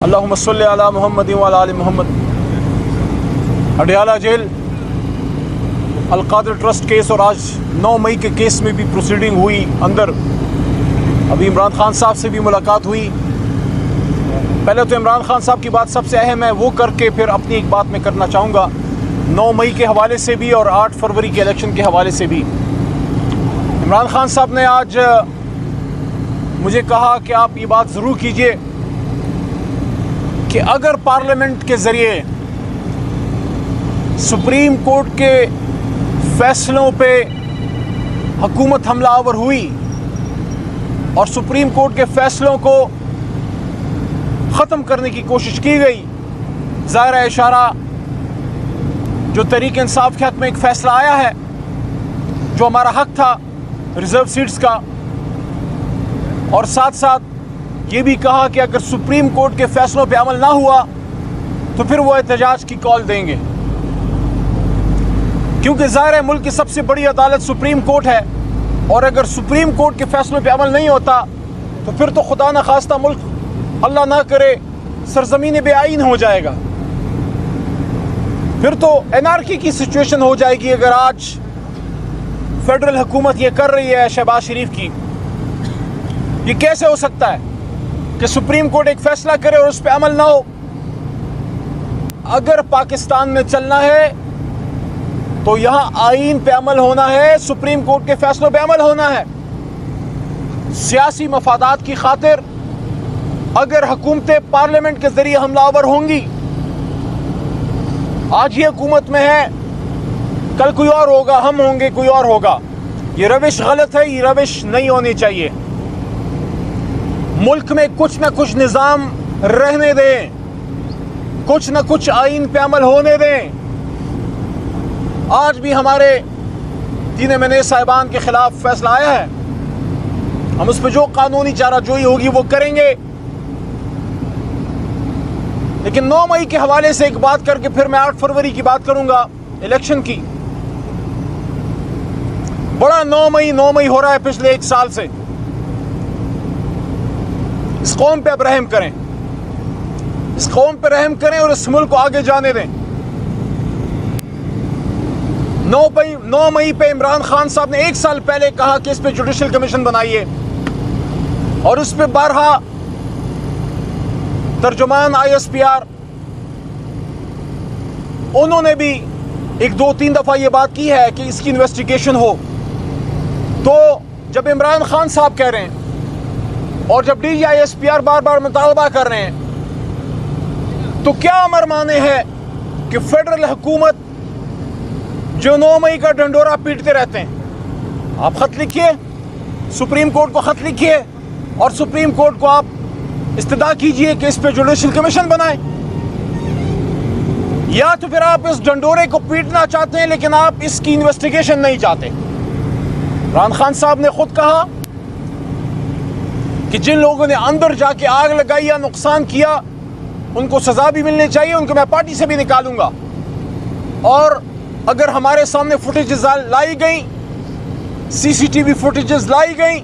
अल्लाहुम्मा सल्लि अला मुहम्मद व अला आलि Muhammad. Adiala jail Al Qadir trust case और आज 9 मई के केस में भी प्रोसीडिंग हुई अंदर। अभी इमरान खान साहब से भी मुलाकात हुई। पहले तो इमरान खान साहब की बात सबसे अहम है, वो करके फिर अपनी एक बात मैं करना चाहूँगा 9 मई के हवाले से भी और 8 फरवरी के इलेक्शन के हवाले से भी। इमरान खान साहब ने आज मुझे कहा कि आप ये बात ज़रूर कीजिए कि अगर पार्लियामेंट के ज़रिए सुप्रीम कोर्ट के फैसलों पे हुकूमत हमलावर हुई और सुप्रीम कोर्ट के फैसलों को ख़त्म करने की कोशिश की गई, ज़ाहिर इशारा जो तहरीक इंसाफ के हक़ में एक फ़ैसला आया है, जो हमारा हक़ था रिज़र्व सीट्स का, और साथ साथ ये भी कहा कि अगर सुप्रीम कोर्ट के फैसलों पे अमल ना हुआ तो फिर वो एहतजाज की कॉल देंगे, क्योंकि ज़ाहिर है मुल्क की सबसे बड़ी अदालत सुप्रीम कोर्ट है और अगर सुप्रीम कोर्ट के फैसलों पे अमल नहीं होता तो फिर तो खुदा न खास्ता मुल्क अल्लाह ना करे सरजमीन बेआइन हो जाएगा, फिर तो एनआरकी की सिचुएशन हो जाएगी। अगर आज फेडरल हुकूमत ये कर रही है शहबाज शरीफ की, ये कैसे हो सकता है कि सुप्रीम कोर्ट एक फैसला करे और उस पर अमल ना हो। अगर पाकिस्तान में चलना है तो यहाँ आईन पे अमल होना है, सुप्रीम कोर्ट के फैसलों पे अमल होना है। सियासी मफादात की खातिर अगर हुकूमतें पार्लियामेंट के जरिए हमलावर होंगी, आज ये हुकूमत में है, कल कोई और होगा, हम होंगे, कोई और होगा, ये रविश गलत है, ये रविश नहीं होनी चाहिए। मुल्क में कुछ ना कुछ निज़ाम रहने दें, कुछ ना कुछ आईन पे अमल होने दें। आज भी हमारे 3 एमएनए साहिबान के खिलाफ फैसला आया है, हम उस पर जो कानूनी चाराजोई होगी वो करेंगे। लेकिन 9 मई के हवाले से एक बात करके फिर मैं 8 फरवरी की बात करूंगा इलेक्शन की। बड़ा 9 मई हो रहा है पिछले 1 साल से। इस कौम पे अब रहम करें, इस कौम पे रहम करें और इस मुल्क को आगे जाने दें। 9 मई पे इमरान खान साहब ने 1 साल पहले कहा कि इस पे जुडिशल कमीशन बनाइए और उस पे 12 तर्जुमान ISPR उन्होंने भी 1-2-3 दफ़ा ये बात की है कि इसकी इन्वेस्टिगेशन हो। तो जब इमरान खान साहब कह रहे हैं और जब DG ISPR बार बार मुतालबा कर रहे हैं, तो क्या अमर माने है कि फेडरल हुकूमत जो 9 मई का डंडोरा पीटते रहते हैं, आप ख़त लिखिए, सुप्रीम कोर्ट को ख़त लिखिए और सुप्रीम कोर्ट को आप इस्तदा कीजिए कि इस पे जुडिशल कमीशन बनाए। या तो फिर आप इस डंडोरे को पीटना चाहते हैं लेकिन आप इसकी इन्वेस्टिगेशन नहीं चाहते। इमरान खान साहब ने खुद कहा कि जिन लोगों ने अंदर जाके आग लगाई या नुकसान किया उनको सजा भी मिलनी चाहिए, उनको मैं पार्टी से भी निकालूंगा। और अगर हमारे सामने फुटेजेस लाई गई, CCTV फुटेजेस लाई गई,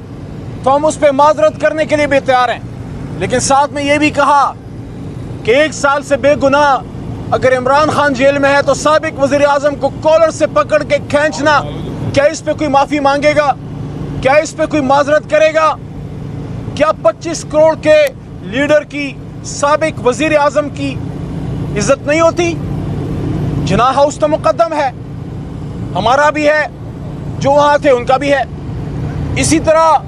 तो हम उस पर माजरत करने के लिए भी तैयार हैं। लेकिन साथ में ये भी कहा कि 1 साल से बेगुनाह अगर इमरान खान जेल में है तो साबिक वज़ीर आज़म को कॉलर से पकड़ के खींचना, क्या इस पे कोई माफ़ी मांगेगा? क्या इस पे कोई माजरत करेगा? क्या 25 करोड़ के लीडर की, साबिक वज़ीर आज़म की इज्जत नहीं होती? जिना हाउस तो मुकद्दम है, हमारा भी है, जो वहाँ थे उनका भी है। इसी तरह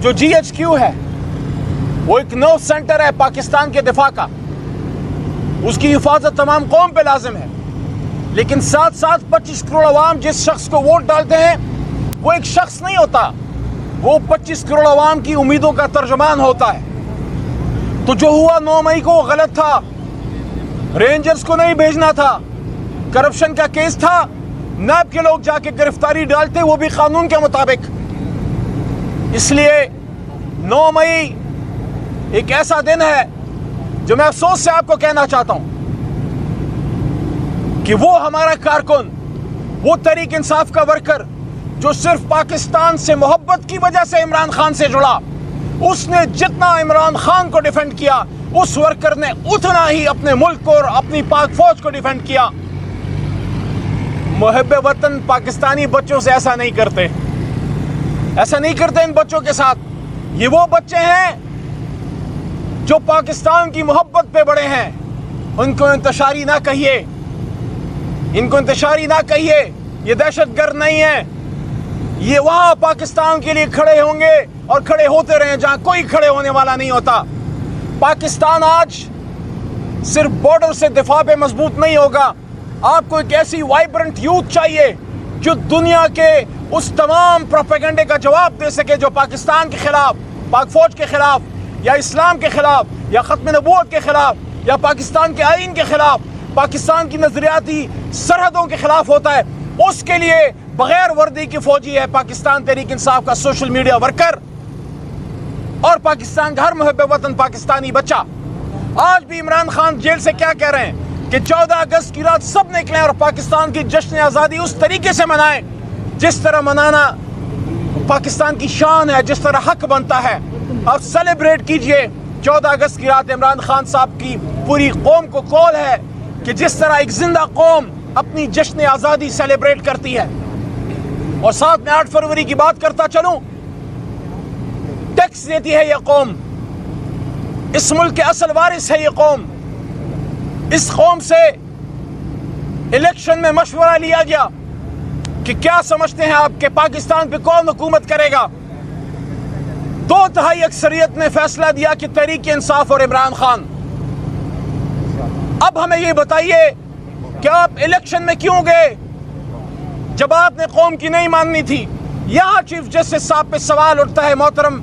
जो GHQ है वो एक नर्व सेंटर है पाकिस्तान के दिफा का, उसकी हिफाजत तमाम कौम पे लाजिम है। लेकिन साथ साथ 25 करोड़ अवाम जिस शख्स को वोट डालते हैं वो एक शख्स नहीं होता, वो 25 करोड़ अवाम की उम्मीदों का तर्जुमान होता है। तो जो हुआ 9 मई को गलत था, रेंजर्स को नहीं भेजना था, करप्शन का केस था, नैब के लोग जाके गिरफ्तारी डालते, वो भी कानून के मुताबिक। इसलिए 9 मई एक ऐसा दिन है जो मैं अफसोस से आपको कहना चाहता हूं कि वो हमारा कारकुन, वो तहरीक इंसाफ का वर्कर जो सिर्फ पाकिस्तान से मोहब्बत की वजह से इमरान खान से जुड़ा, उसने जितना इमरान खान को डिफेंड किया उस वर्कर ने उतना ही अपने मुल्क को और अपनी पाक फौज को डिफेंड किया। मुहब्बे वतन पाकिस्तानी बच्चों से ऐसा नहीं करते, ऐसा नहीं करते इन बच्चों के साथ। ये वो बच्चे हैं जो पाकिस्तान की मोहब्बत पे बड़े हैं। उनको इंतशारी ना कहिए, इनको इंतशारी ना कहिए, ये दहशतगर्द नहीं है। ये वहां पाकिस्तान के लिए खड़े होंगे और खड़े होते रहे जहां कोई खड़े होने वाला नहीं होता। पाकिस्तान आज सिर्फ बॉर्डर से दिफा पे मजबूत नहीं होगा। आपको एक ऐसी वाइब्रेंट यूथ चाहिए जो दुनिया के उस तमाम प्रोपेगेंडे का जवाब दे सके जो पाकिस्तान के खिलाफ, पाक फौज के खिलाफ, या इस्लाम के खिलाफ, या खत्म नबूवत के खिलाफ, या पाकिस्तान के आईन के खिलाफ, पाकिस्तान की नजरियाती सरहदों के खिलाफ होता है। उसके लिए बगैर वर्दी की फौजी है पाकिस्तान तहरीक इंसाफ का सोशल मीडिया वर्कर और पाकिस्तान का हर मुहब्बे वतन पाकिस्तानी बच्चा। आज भी इमरान खान जेल से क्या कह रहे हैं कि 14 अगस्त की रात सब निकलें और पाकिस्तान की जश्न आज़ादी उस तरीके से मनाएं जिस तरह मनाना पाकिस्तान की शान है, जिस तरह हक बनता है। अब सेलिब्रेट कीजिए 14 अगस्त की रात। इमरान खान साहब की पूरी कौम को कॉल है कि जिस तरह एक जिंदा कौम अपनी जश्न आज़ादी सेलिब्रेट करती है। और साथ में 8 फरवरी की बात करता चलूं, टैक्स देती है यह कौम, इस मुल्क के असल वारिस है यह कौम। इस कौम से इलेक्शन में मशवरा लिया गया कि क्या समझते हैं आप कि पाकिस्तान पे कौन हुकूमत करेगा। 2/3 अक्सरियत ने फैसला दिया कि तहरीक इंसाफ और इमरान खान। अब हमें ये बताइए कि आप इलेक्शन में क्यों गए जब आपने कौम की नहीं माननी थी। यहां चीफ जस्टिस साहब पे सवाल उठता है, मोहतरम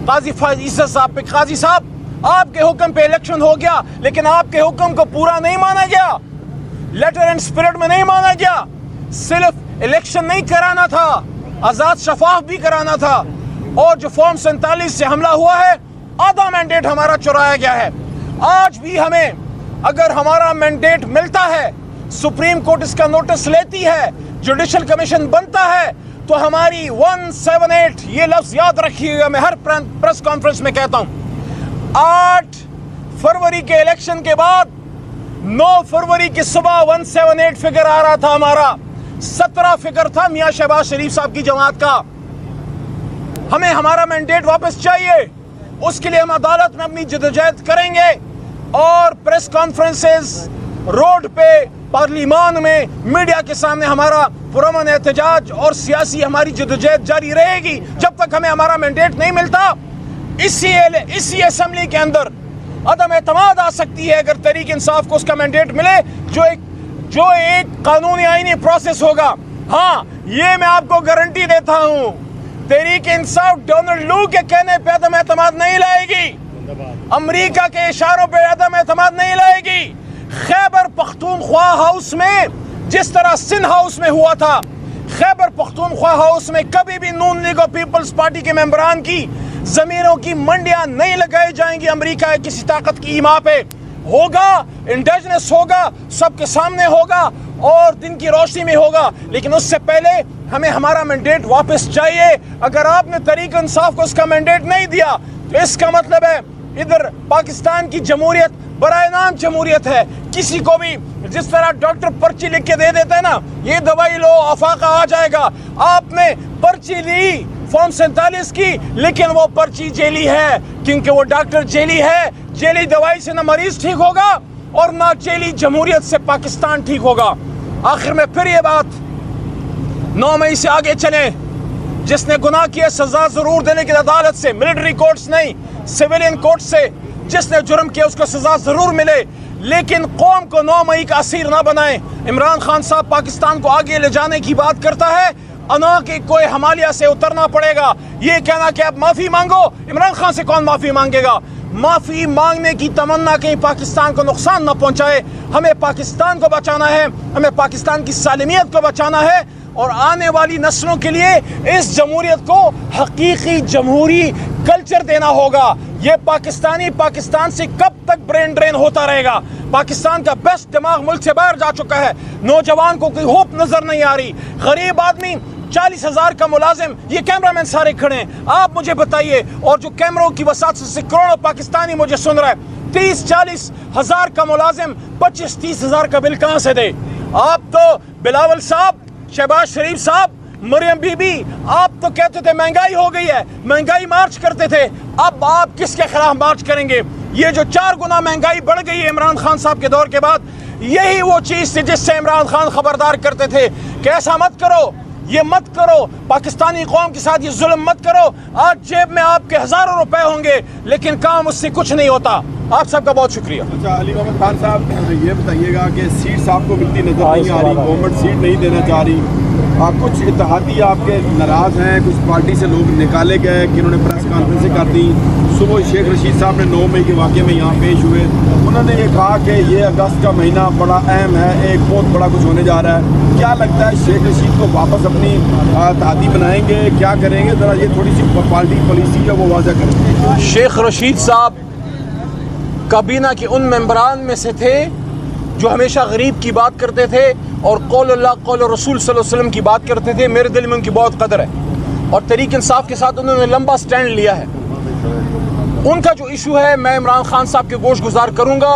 काजी फाइज़ साहब पे। काजी साहब, आपके हुक्म पे इलेक्शन हो गया लेकिन आपके हुक्म को पूरा नहीं माना गया, लेटर एंड स्पिरिट में नहीं माना गया। सिर्फ इलेक्शन नहीं कराना था, आजाद शफाफ भी कराना था। और जो फॉर्म 47 से हमला हुआ है, आधा मैंडेट हमारा चुराया गया है। आज भी हमें अगर हमारा मैंडेट मिलता है, सुप्रीम कोर्ट इसका नोटिस लेती है, जुडिशल कमीशन बनता है, तो हमारी 178, ये लफ्ज याद रखिएगा, मैं हर प्रेस कॉन्फ्रेंस में कहता हूं। 8 फरवरी के इलेक्शन के बाद 9 फरवरी की सुबह 178 फिगर आ रहा था हमारा। 17 फिगर था मियां शहबाज शरीफ साहब की जमात का। हमें हमारा मैंडेट वापस चाहिए। उसके लिए हम अदालत में अपनी जदोजहद करेंगे और प्रेस कॉन्फ्रेंसेस, रोड पे, पार्लिमान में, मीडिया के सामने हमारा पुरअमन एहतजाज और सियासी हमारी जदोजहद जारी रहेगी जब तक हमें हमारा मैंडेट नहीं मिलता। इसी असेंबली के अंदर अदम एतमाद आ सकती है अगर तहरीक इंसाफ को उसका मैंडेट मिले, जो एक कानूनी आईनी प्रोसेस होगा। हाँ, ये मैं आपको गारंटी देता हूं, तहरीक इंसाफ डोनाल्ड लू के कहने पे अदम एतमाद नहीं लाएगी, अमेरिका के इशारों पे अदम एतमाद नहीं लाएगी। खैबर पख्तूनख्वा हाउस में जिस तरह सिंध हाउस में हुआ था, खैबर पख्तूनख्वा हाउस में कभी भी नून लीग और पीपल्स पार्टी के मेंबरान की जमीनों की मंडियां नहीं लगाई जाएंगी अमेरिका की किसी ताकत की ईमा पे। होगा, इंडिजिनस होगा, सबके सामने होगा और दिन की रोशनी में होगा, लेकिन उससे पहले हमें हमारा मैंडेट वापस चाहिए। अगर आपने तहरीक इंसाफ को उसका मैंडेट नहीं दिया तो इसका मतलब है इधर पाकिस्तान की जमहूरियत बराए नाम जमहूरियत है। किसी को भी जिस तरह डॉक्टर पर्ची लिख के दे देते हैं ना, ये दवाई लो आफाका आ जाएगा। आपने पर्ची ली फॉर्म 47 की, लेकिन वो पर्ची जेली है क्योंकि वो डॉक्टर जेली है। जेली दवाई से ना मरीज ठीक होगा और ना जेली जमहूरियत से पाकिस्तान ठीक होगा। आखिर में फिर ये बात 9 मई से आगे चले, जिसने गुनाह किया सजा जरूर देने की अदालत से, मिलिट्री कोर्ट्स नहीं, सिविलियन कोर्ट से। जिसने जुर्म किया उसको सजा जरूर मिले, लेकिन कौम को 9 मई का असीर ना बनाए। इमरान खान साहब पाकिस्तान को आगे ले जाने की बात करता है, अना के कोई हमालिया से उतरना पड़ेगा। ये कहना कि आप माफी मांगो, इमरान खान से कौन माफी मांगेगा। माफी मांगने की तमन्ना कहीं पाकिस्तान को नुकसान न पहुंचाए। हमें पाकिस्तान को बचाना है, हमें पाकिस्तान की सालिमियत को बचाना है और आने वाली नस्लों के लिए इस जमहूरियत को हकीकी जमहूरी कल्चर देना होगा। ये पाकिस्तान से कब तक ब्रेन ड्रेन होता रहेगा। पाकिस्तान का बेस्ट दिमाग मुल्क से बाहर जा चुका है, नौजवान को कोई होप नजर नहीं आ रही। गरीब आदमी, 40,000 का मुलाजिम, ये कैमरामैन सारे खड़े हैं। आप मुझे बताइए, और जो कैमरों की वसात से करोड़ों पाकिस्तानी मुझे सुन रहा है, 30-40 हज़ार का मुलाजिम 25-30 हज़ार का बिल कहाँ से दे? आप तो बिलावल साहब, शहबाज शरीफ साहब, मरियम बीबी, आप तो कहते थे महंगाई हो गई है, महंगाई मार्च करते थे। अब आप किसके खिलाफ मार्च करेंगे? ये जो 4 गुना महंगाई बढ़ गई है इमरान खान साहब के दौर के बाद, यही वो चीज़ थी जिससे इमरान खान खबरदार करते थे कि ऐसा मत करो, ये मत करो, पाकिस्तानी कौम के साथ ये जुल्म मत करो। आज जेब में आपके हज़ारों रुपए होंगे लेकिन काम उससे कुछ नहीं होता। आप सबका बहुत शुक्रिया। अच्छा, अली मोहम्मद खान साहब, ये बताइएगा कि सीट्स आपको मिलती नजर नहीं आ रही, गवर्नमेंट सीट नहीं देना चाह रही, कुछ इत्तेहादी आपके नाराज़ हैं, कुछ पार्टी से लोग निकाले गए कि उन्होंने प्रेस कॉन्फ्रेंसें कर दी। सुबह शेख रशीद साहब ने 9 मई के वाक़े में यहाँ पेश हुए, उन्होंने ये कहा कि ये अगस्त का महीना बड़ा अहम है, एक बहुत बड़ा कुछ होने जा रहा है। क्या लगता है शेख रशीद को वापस अपनी इत्तेहादी बनाएंगे, क्या करेंगे? ज़रा ये थोड़ी सी पार्टी पॉलिसी है वो वाज़ह करें। शेख रशीद साहब काबीना के उन मेंबरान में से थे जो हमेशा गरीब की बात करते थे और कौल अल्लाह कौल रसूल सल्लल्लाहु अलैहि वसल्लम की बात करते थे। मेरे दिल में उनकी बहुत कदर है और तरीक़ इंसाफ के साथ उन्होंने लंबा स्टैंड लिया है। उनका जो इशू है मैं इमरान खान साहब के गोश गुजार करूँगा।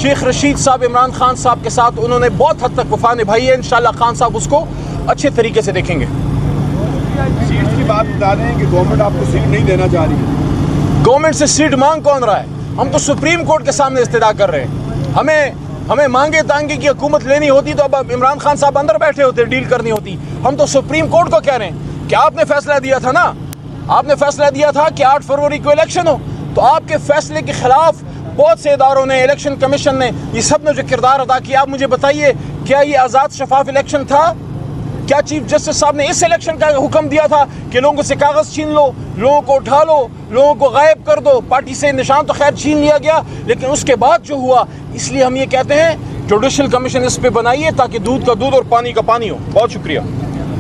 शेख रशीद साहब इमरान खान साहब के साथ उन्होंने बहुत हद तक वफा निभाई है, इंशाअल्लाह खान साहब उसको अच्छे तरीके से देखेंगे। सीट की बात बता रहे हैं कि गवर्नमेंट आपको सीट नहीं देना चाह रही है। गवर्नमेंट से सीट मांग कौन रहा है? हम तो सुप्रीम कोर्ट के सामने इस्तेदा कर रहे हैं। हमें मांगे तांगे की हुकूमत लेनी होती तो अब इमरान खान साहब अंदर बैठे होते, डील करनी होती। हम तो सुप्रीम कोर्ट को कह रहे हैं कि आपने फैसला दिया था ना, आपने फैसला दिया था कि 8 फरवरी को इलेक्शन हो, तो आपके फैसले के खिलाफ बहुत से इदारों ने, इलेक्शन कमीशन ने, ये सब ने जो किरदार अदा किया, आप मुझे बताइए क्या ये आज़ाद शफाफ इलेक्शन था? क्या चीफ जस्टिस साहब ने इस इलेक्शन का हुक्म दिया था कि लोगों से कागज़ छीन लो, लोगों को उठा लो, लोगों को गायब कर दो? पार्टी से निशान तो खैर छीन लिया गया, लेकिन उसके बाद जो हुआ, इसलिए हम ये कहते हैं जुडिशल कमीशन इस पे बनाइए ताकि दूध का दूध और पानी का पानी हो। बहुत शुक्रिया।